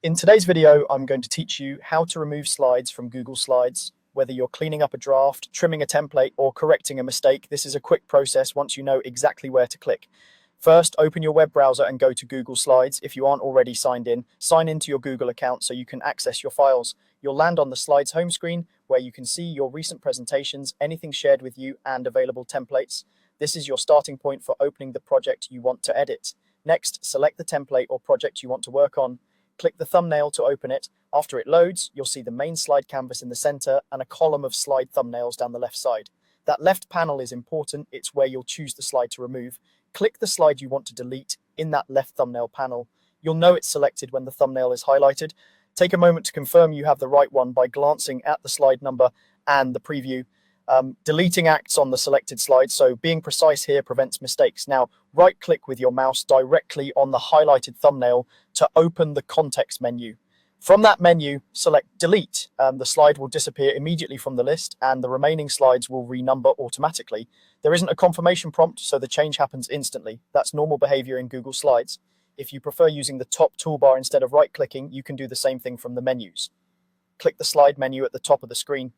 In today's video, I'm going to teach you how to remove slides from Google Slides. Whether you're cleaning up a draft, trimming a template, or correcting a mistake, this is a quick process once you know exactly where to click. First, open your web browser and go to Google Slides. If you aren't already signed in, sign into your Google account so you can access your files. You'll land on the Slides home screen where you can see your recent presentations, anything shared with you, and available templates. This is your starting point for opening the project you want to edit. Next, select the template or project you want to work on. Click the thumbnail to open it. After it loads, you'll see the main slide canvas in the center and a column of slide thumbnails down the left side. That left panel is important. It's where you'll choose the slide to remove. Click the slide you want to delete in that left thumbnail panel. You'll know it's selected when the thumbnail is highlighted. Take a moment to confirm you have the right one by glancing at the slide number and the preview. Deleting acts on the selected slide, so being precise here prevents mistakes. Now, right-click with your mouse directly on the highlighted thumbnail to open the context menu. From that menu, select Delete. The slide will disappear immediately from the list, and the remaining slides will renumber automatically. There isn't a confirmation prompt, so the change happens instantly. That's normal behavior in Google Slides. If you prefer using the top toolbar instead of right-clicking, you can do the same thing from the menus. Click the slide menu at the top of the screen.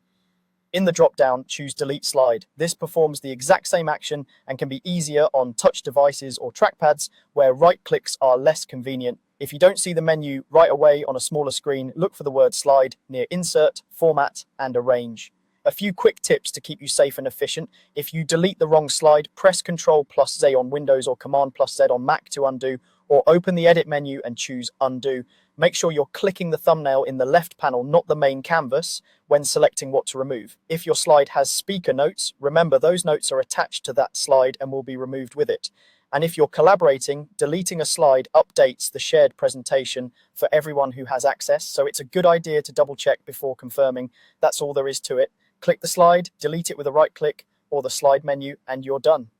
In the drop-down, choose Delete Slide. This performs the exact same action and can be easier on touch devices or trackpads where right-clicks are less convenient. If you don't see the menu right away on a smaller screen, look for the word Slide near Insert, Format, and Arrange. A few quick tips to keep you safe and efficient. If you delete the wrong slide, press Ctrl+Z on Windows or Command+Z on Mac to undo, or open the Edit menu and choose Undo. Make sure you're clicking the thumbnail in the left panel, not the main canvas, when selecting what to remove. If your slide has speaker notes, remember those notes are attached to that slide and will be removed with it. And if you're collaborating, deleting a slide updates the shared presentation for everyone who has access, so it's a good idea to double check before confirming. That's all there is to it. Click the slide, delete it with a right click or the slide menu, and you're done.